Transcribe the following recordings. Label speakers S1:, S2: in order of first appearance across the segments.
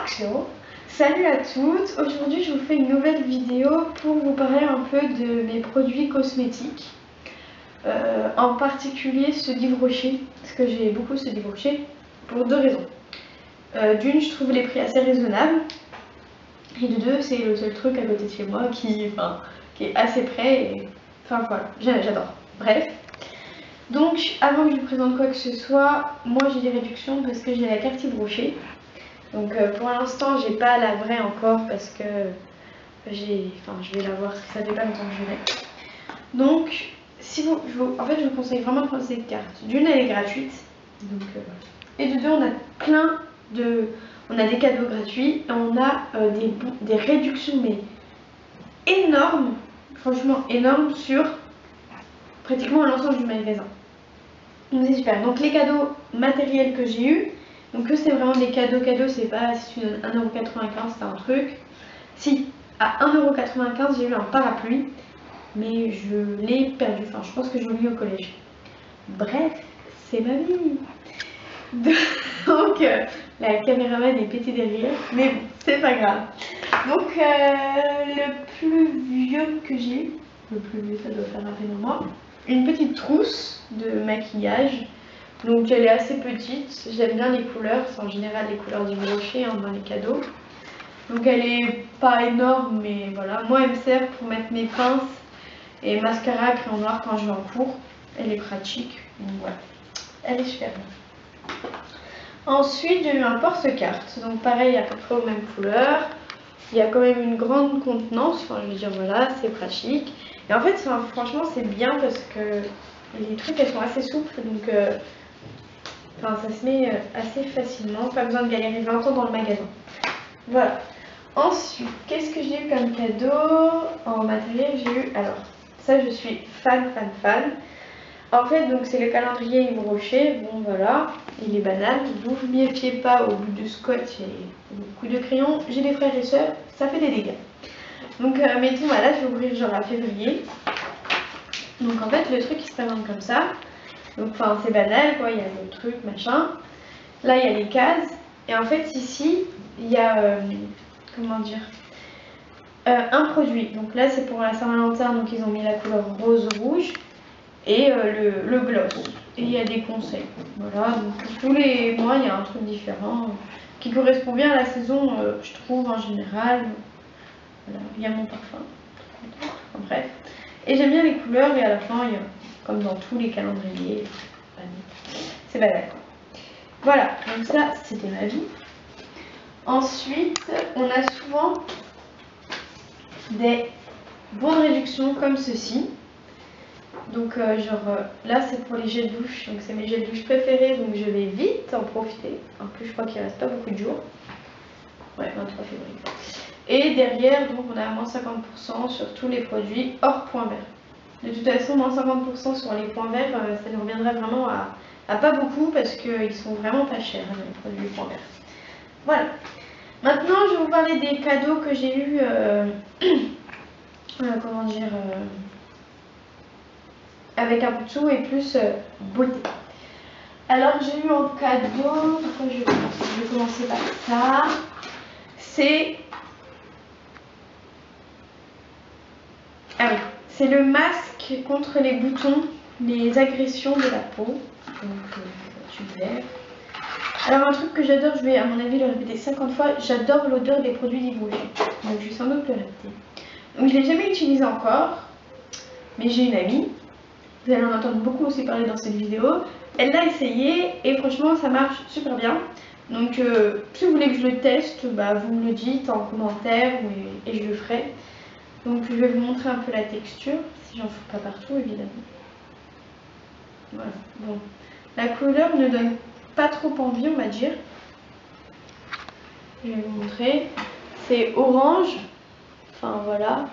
S1: Action! Salut à toutes! Aujourd'hui je vous fais une nouvelle vidéo pour vous parler un peu de mes produits cosmétiques. En particulier ce livre rocher, parce que j'ai beaucoup ce livre rocher pour deux raisons. D'une, je trouve les prix assez raisonnables. Et de deux, c'est le seul truc à côté de chez moi qui est assez près. Et, enfin voilà, j'adore. Bref. Donc avant que je vous présente quoi que ce soit, moi j'ai des réductions parce que j'ai la carte livre rocher. Donc pour l'instant j'ai pas la vraie encore parce que je vais la voir, ça fait pas longtemps que je l'ai. Donc si en fait je vous conseille vraiment de prendre cette carte. D'une, elle est gratuite, donc et de deux, on a des cadeaux gratuits et on a des réductions mais énormes, franchement énormes sur pratiquement l'ensemble du magasin. Donc c'est super. Donc les cadeaux matériels que j'ai eu, donc c'est vraiment des cadeaux, c'est pas si tu donnes 1,95€, c'est un truc. Si, à 1,95€ j'ai eu un parapluie, mais je l'ai perdu, enfin je pense que je l'ai mis au collège. Bref, c'est ma vie. Donc la caméraman est pétée derrière, mais bon, c'est pas grave. Donc le plus vieux que j'ai eu, le plus vieux ça doit faire un moment, une petite trousse de maquillage. Donc elle est assez petite, j'aime bien les couleurs, c'est en général les couleurs du rocher dans les cadeaux. Donc elle est pas énorme mais voilà, moi elle me sert pour mettre mes pinces et mascara crayon noir quand je vais en cours. Elle est pratique, donc voilà, elle est super bien. Ensuite j'ai eu un porte-carte, donc pareil à peu près aux mêmes couleurs. Il y a quand même une grande contenance, enfin je veux dire voilà, c'est pratique. Et en fait franchement c'est bien parce que les trucs elles sont assez souples donc ça se met assez facilement, pas besoin de galérer 20 ans dans le magasin. Voilà. Ensuite, qu'est-ce que j'ai eu comme cadeau en matériel? J'ai eu, alors, ça je suis fan. En fait, donc c'est le calendrier Yves Rocher. Bon voilà, il est banal. Vous ne m'y méfiez pas au bout du scotch et beaucoup de crayons. J'ai des frères et sœurs, ça fait des dégâts. Donc, mettons, voilà, je vais ouvrir genre à février. Donc en fait, le truc il se présente comme ça. Donc c'est banal quoi, il y a le truc, machin. Là il y a les cases. Et en fait ici, il y a, comment dire, un produit. Donc là c'est pour la Saint-Valentin, donc ils ont mis la couleur rose-rouge. Et le gloss. Et il y a des conseils. Voilà, donc tous les mois il y a un truc différent qui correspond bien à la saison, je trouve en général. Voilà, il y a mon parfum. Enfin, bref. Et j'aime bien les couleurs et à la fin il y a, comme dans tous les calendriers, c'est banal. Voilà, donc ça c'était ma vie. Ensuite, on a souvent des bons de réduction comme ceci. Donc là c'est pour les gels douche, donc c'est mes gels douche préférés, donc je vais vite en profiter. En plus je crois qu'il reste pas beaucoup de jours. Ouais, 23 février. Et derrière, donc on a moins 50% sur tous les produits hors point vert. De toute façon, moins 50% sur les points verts, ça nous reviendrait vraiment à pas beaucoup parce qu'ils sont vraiment pas chers, les produits points verts. Voilà. Maintenant, je vais vous parler des cadeaux que j'ai eu, comment dire, avec un peu de sous et plus beauté. Alors, j'ai eu en cadeau, pourquoi je vais commencer par ça. C'est le masque contre les boutons, les agressions de la peau. Donc, super. Alors, un truc que j'adore, je vais à mon avis le répéter 50 fois, j'adore l'odeur des produits d'Yves Rocher. Donc, je vais sans doute le répéter. Donc, je ne l'ai jamais utilisé encore, mais j'ai une amie. Vous allez en entendre beaucoup aussi parler dans cette vidéo. Elle l'a essayé et franchement, ça marche super bien. Donc, si vous voulez que je le teste, vous me le dites en commentaire et je le ferai. Donc je vais vous montrer un peu la texture, si j'en fous pas partout évidemment. Voilà, bon. La couleur ne donne pas trop envie on va dire. Je vais vous montrer. C'est orange, enfin voilà.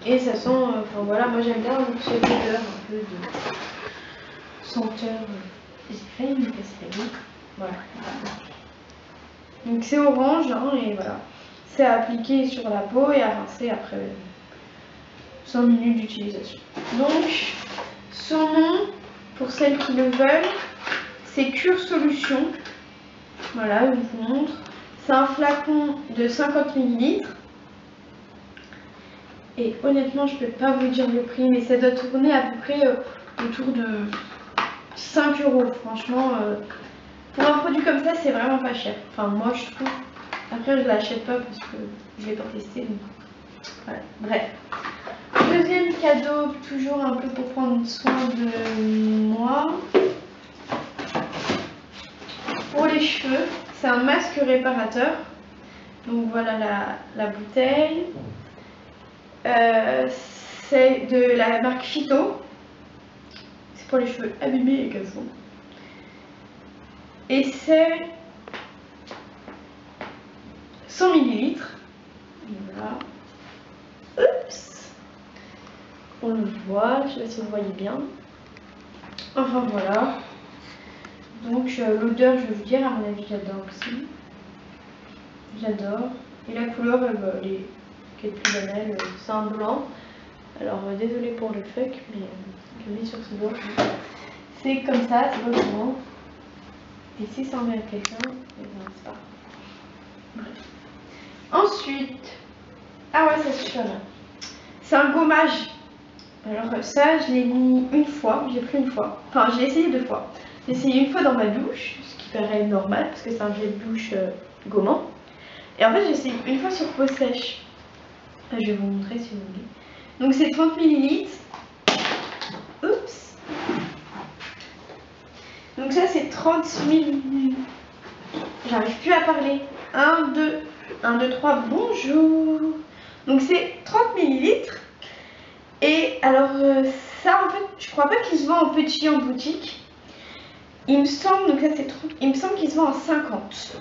S1: Et ça sent, enfin voilà, moi j'aime bien cette odeur un peu de senteur. J'ai failli me casser la gueule. Voilà. Donc c'est orange hein, et voilà. C'est à appliquer sur la peau et à rincer après 5 minutes d'utilisation. Donc, son nom, pour celles qui le veulent, c'est Cure Solution. Voilà, je vous montre. C'est un flacon de 50 ml. Et honnêtement, je peux pas vous dire le prix, mais ça doit tourner à peu près autour de 5 €. Franchement, pour un produit comme ça, c'est vraiment pas cher. Enfin, moi je trouve. Après, je l'achète pas parce que je l'ai pas testé. Donc voilà. Bref. Deuxième cadeau, toujours un peu pour prendre soin de moi. Pour les cheveux, c'est un masque réparateur. Donc voilà la bouteille. C'est de la marque Phyto. C'est pour les cheveux abîmés et cassants. Et c'est 100 ml. Voilà. Oups. On le voit, je sais pas si vous voyez bien. Enfin voilà. Donc l'odeur, je vais vous dire, à mon avis, j'adore aussi. J'adore. Et la couleur, elle est plus banale. C'est un blanc. Alors désolée pour le fuck, mais je mets sur ce doigt. C'est comme ça, c'est pas comment. Et si ça en met à quelqu'un, c'est pas. Bref. Ensuite, ah ouais, ça c'est super bien. C'est un gommage. Alors ça, je l'ai mis une fois, j'ai pris une fois. Enfin, je l'ai essayé 2 fois. J'ai essayé une fois dans ma douche, ce qui paraît normal parce que c'est un gel douche gommant. Et en fait, j'ai essayé une fois sur peau sèche. Je vais vous montrer si vous voulez. Donc c'est 30 ml. Oups. Donc ça c'est 30 ml. J'arrive plus à parler. 1, 2, 3, bonjour. Donc c'est 30 ml. Et alors ça en fait, je crois pas qu'il se vend en petit en boutique. Il me semble, donc ça c'est 30, il me semble qu'il se vend en 50.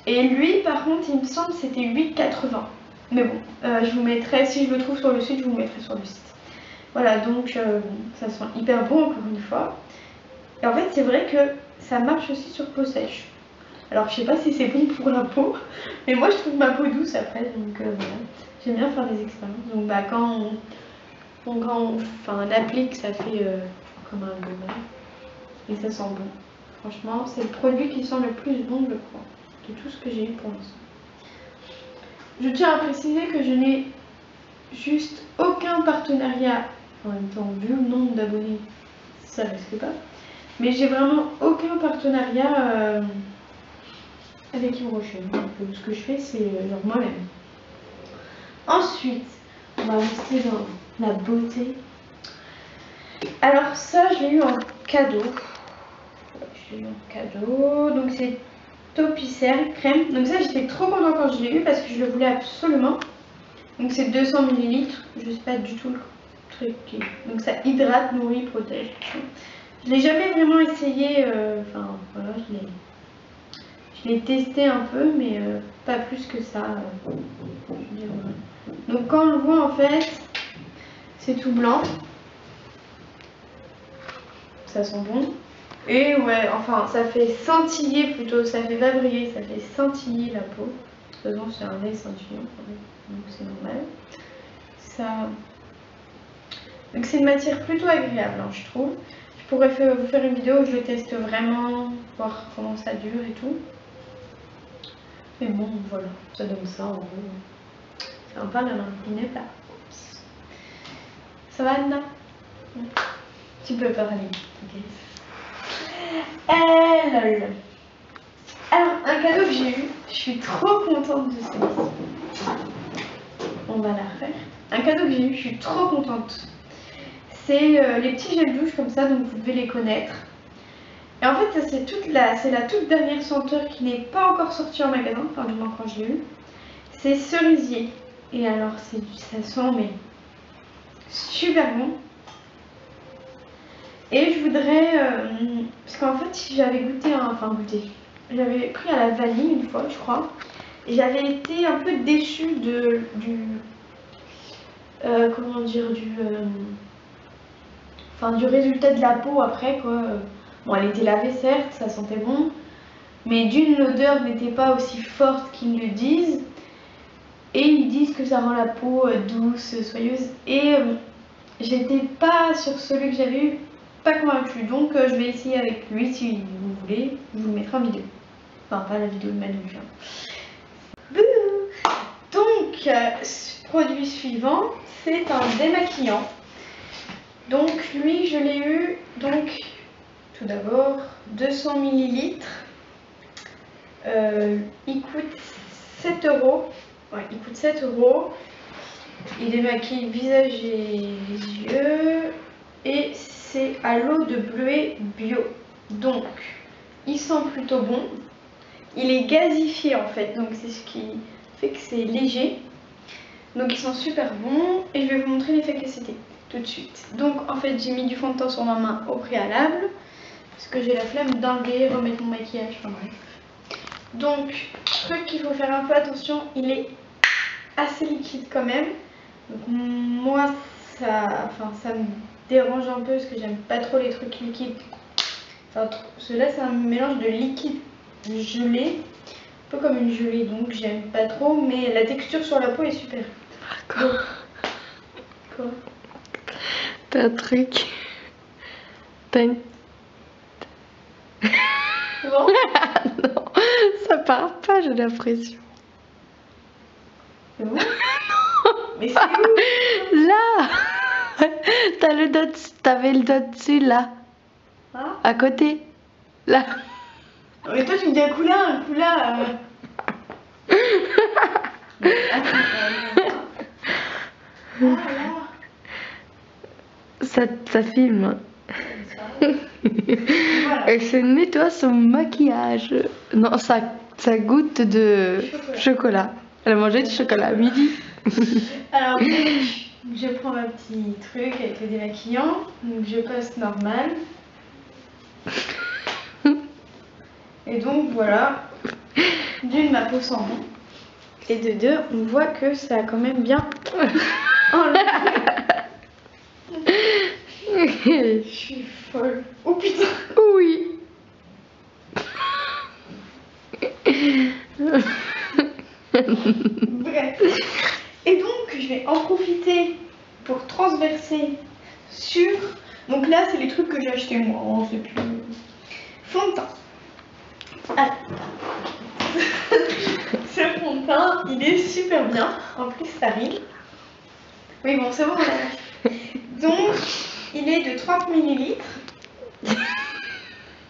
S1: Et lui par contre, il me semble que c'était 8,80. Mais bon, je vous mettrai, si je le trouve sur le site, je vous mettrai sur le site. Voilà, donc ça sent hyper bon encore une fois. Et en fait, c'est vrai que ça marche aussi sur peau sèche. Alors, je sais pas si c'est bon pour la peau, mais moi je trouve ma peau douce après, donc voilà. J'aime bien faire des expériences. Donc, bah, quand on applique, ça fait comme un gommage. Et ça sent bon. Franchement, c'est le produit qui sent le plus bon, je crois, de tout ce que j'ai eu pour l'instant. Je tiens à préciser que je n'ai juste aucun partenariat, en même temps vu le nombre d'abonnés, ça risque pas, mais j'ai vraiment aucun partenariat avec Yves Rocher. Donc ce que je fais c'est genre moi-même. Ensuite, on va rester dans la beauté. Alors ça je l'ai eu en cadeau. Donc c'est Topicel crème. Donc ça j'étais trop contente quand je l'ai eu parce que je le voulais absolument. Donc c'est 200 ml. Je sais pas du tout le truc. Donc ça hydrate, nourrit, protège. Je l'ai jamais vraiment essayé. Enfin voilà, je l'ai testé un peu, mais pas plus que ça. Je veux dire, voilà. Donc quand on le voit en fait, c'est tout blanc. Ça sent bon. Et ouais, enfin, ça fait scintiller plutôt, ça fait pas briller, ça fait scintiller la peau. De toute façon, c'est un lait scintillant, donc c'est normal. Ça... Donc c'est une matière plutôt agréable, hein, je trouve. Je pourrais vous faire une vidéo où je le teste vraiment, voir comment ça dure et tout. Mais bon, voilà, ça donne ça en gros. C'est un peu la main qui n'est pas. Ça va, Anna? Tu peux parler, ok. Lol. Alors, un cadeau que j'ai eu, je suis trop contente de celui-ci. On va la refaire. Un cadeau que j'ai eu, je suis trop contente. C'est les petits gels douche comme ça, donc vous devez les connaître. Et en fait, ça c'est la toute dernière senteur qui n'est pas encore sortie en magasin, enfin du moins quand je l'ai eu. C'est cerisier. Et alors, ça sent mais super bon. Et je voudrais, parce qu'en fait j'avais goûté, j'avais pris à la vanille une fois je crois, et j'avais été un peu déçue du résultat de la peau après quoi. Bon, elle était lavée certes, ça sentait bon, mais l'odeur n'était pas aussi forte qu'ils le disent, et ils disent que ça rend la peau douce, soyeuse, et j'étais pas sur celui que j'avais eu. Pas convaincue, donc je vais essayer avec lui si vous voulez, je vous le mettrai en vidéo. Enfin, pas la vidéo de ma douche. Hein. Donc, produit suivant, c'est un démaquillant. Donc, lui, je l'ai eu, donc, tout d'abord, 200 ml. Il coûte 7 euros. Ouais, il coûte 7 euros. Il démaquille visage et les yeux. Et c'est à l'eau de bleuet bio. Donc, il sent plutôt bon. Il est gazifié en fait, donc c'est ce qui fait que c'est léger. Donc ils sont super bons et je vais vous montrer l'efficacité tout de suite. Donc en fait j'ai mis du fond de teint sur ma main au préalable parce que j'ai la flemme d'enlever, remettre mon maquillage, enfin bref. Donc truc qu'il faut faire un peu attention, il est assez liquide quand même. Donc moi ça me dérange un peu parce que j'aime pas trop les trucs liquides. Enfin cela c'est un mélange de liquide gelé, un peu comme une gelée, donc j'aime pas trop, mais la texture sur la peau est super. Donc, quoi?
S2: T'as un truc. T'as une...
S1: Bon.
S2: Non, ça part pas, j'ai l'impression.
S1: C'est bon? Mais c'est où?
S2: Là. T'as le doigt dessus, t'avais le doigt dessus là.
S1: Hein?
S2: À côté. Là.
S1: Mais toi tu me dis un coup là, un coup là. Mais attends, ah là.
S2: Ça filme.
S1: Voilà.
S2: Elle se nettoie son maquillage. Non, ça goûte de chocolat. Elle a mangé du chocolat à midi.
S1: Alors donc, je prends ma petit truc avec le démaquillant. Donc je passe normal. Et donc voilà. D'une, ma peau sent bon. Et de deux, on voit que ça a quand même bien enlevé. Je suis folle. Oh putain.
S2: Oui.
S1: Bref. Et donc, je vais en profiter pour transverser sur... Donc là, c'est les trucs que j'ai acheté moi. Oh, c'est plus... Fond de teint. Alors. Ce fond de teint, il est super bien. En plus, ça rime. Oui, bon, c'est bon, on l'a. Donc, il est de 30 ml.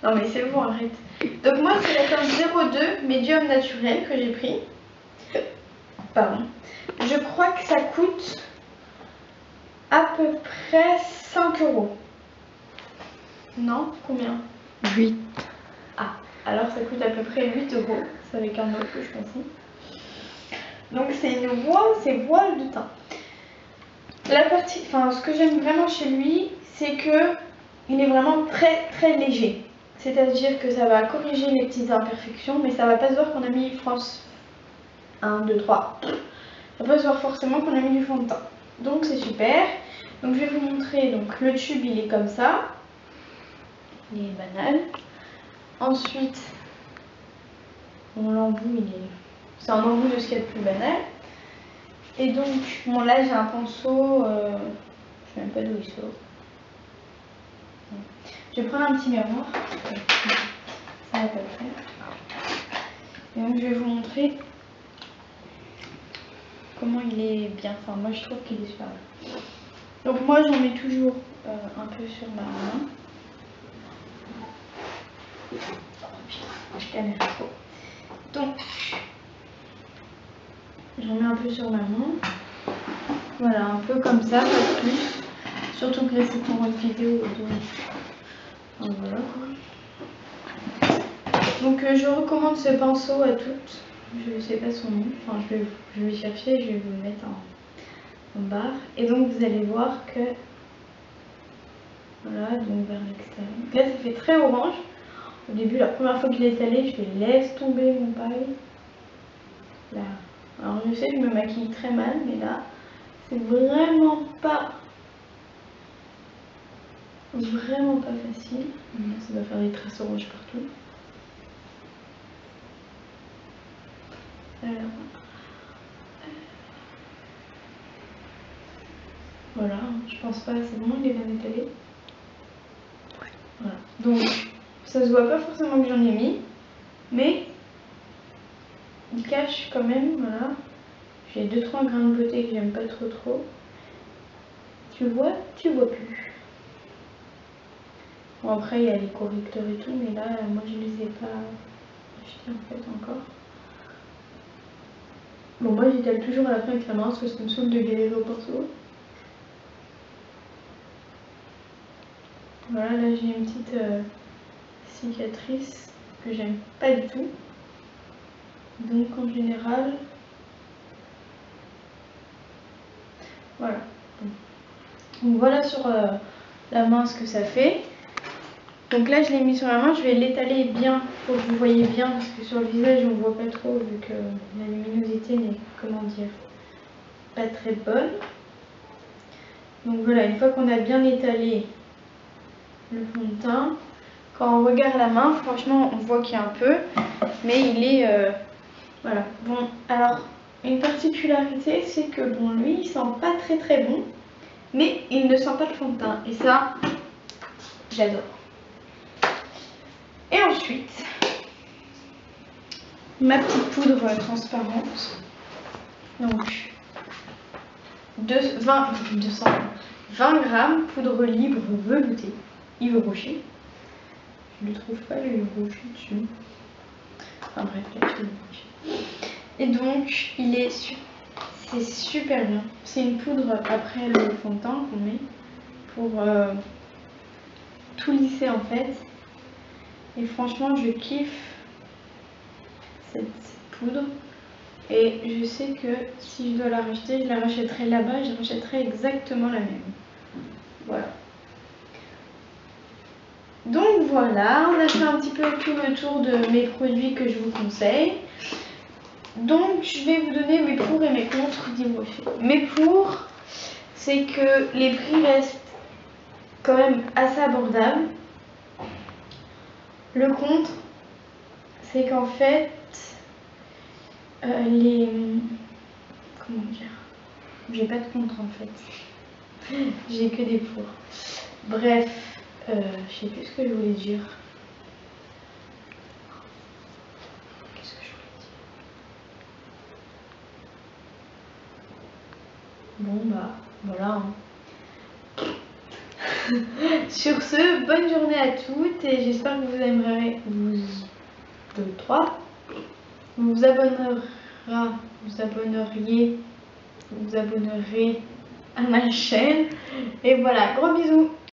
S1: Non, mais c'est bon, arrête. Donc, moi, c'est la teinte 02 médium naturel que j'ai pris. Pardon. Je crois que ça coûte à peu près 5 euros. Non? Combien?
S2: 8.
S1: Ah, alors ça coûte à peu près 8 euros. C'est avec un autre que je pense. Donc c'est une voile, c'est voile de teint. La partie, enfin ce que j'aime vraiment chez lui, c'est que il est vraiment très très léger. C'est-à-dire que ça va corriger les petites imperfections, mais ça va pas se voir qu'on a mis France 1, 2, 3. Ça va pas se voir forcément qu'on a mis du fond de teint. Donc c'est super. Donc je vais vous montrer, donc le tube il est comme ça. Il est banal. Ensuite, mon embout c'est un embout de ce qu'il y a de plus banal. Et donc, bon là j'ai un pinceau, je sais même pas d'où il sort. Je vais prendre un petit miroir. Ça va pas le faire. Et donc je vais vous montrer comment il est bien. Enfin moi je trouve qu'il est super bien. Donc moi j'en mets toujours un peu sur ma main. Oh putain, caméra trop. Donc j'en mets un peu sur ma main. Voilà, un peu comme ça, pas de plus. Surtout que là c'est pour une vidéo. Donc voilà. Donc je recommande ce pinceau à toutes. Je ne sais pas son nom. Enfin je vais chercher, je vais vous le mettre en barre. Et donc vous allez voir que voilà, donc vers l'extérieur. Là ça fait très orange. Au début, la première fois que je l'ai étalé, je les laisse tomber mon paille. Là. Alors je sais, je me maquille très mal, mais là, c'est vraiment pas facile. Ça va faire des traces oranges partout. Alors, voilà, je pense pas, c'est bon, il est bien étalé. Voilà. Donc, ça se voit pas forcément que j'en ai mis, mais il cache quand même, voilà. J'ai 2-3 grains de beauté que j'aime pas trop. Tu vois plus. Bon, après, il y a les correcteurs et tout, mais là, moi, je les ai pas achetés en fait encore. Bon, moi, j'étale toujours à la fin avec la main parce que ça me saoule de galérer au pinceau. Voilà, là, j'ai une petite cicatrice que j'aime pas du tout. Donc, en général, voilà. Donc, voilà sur la main ce que ça fait. Donc là, je l'ai mis sur la main, je vais l'étaler bien pour que vous voyez bien, parce que sur le visage, on ne voit pas trop, vu que la luminosité n'est, comment dire, pas très bonne. Donc voilà, une fois qu'on a bien étalé le fond de teint, quand on regarde la main, franchement, on voit qu'il y a un peu, mais il est, voilà. Bon, alors, une particularité, c'est que, bon, lui, il sent pas très bon, mais il ne sent pas le fond de teint, et ça, j'adore. Et ensuite, ma petite poudre transparente, donc 20 grammes poudre libre veloutée, Yves Rocher. Je ne trouve pas le Yves Rocher dessus. Enfin bref, j'ai acheté Yves Rocher. Et donc, c'est super bien. C'est une poudre après le fond de teint qu'on met pour tout lisser en fait. Et franchement, je kiffe cette poudre. Et je sais que si je dois la racheter, je la rachèterai là-bas, je rachèterai exactement la même. Voilà. Donc voilà, on a fait un petit peu tout le tour de mes produits que je vous conseille. Donc je vais vous donner mes pour et mes contre d'Yves Rocher. Mes pour, c'est que les prix restent quand même assez abordables. Le contre, c'est qu'en fait, comment dire, j'ai pas de contre en fait. J'ai que des pour. Bref, je sais plus ce que je voulais dire. Qu'est-ce que je voulais dire? Bon bah, voilà. Sur ce, bonne journée à toutes et j'espère que vous aimerez vous abonnerez à ma chaîne. Et voilà, gros bisous.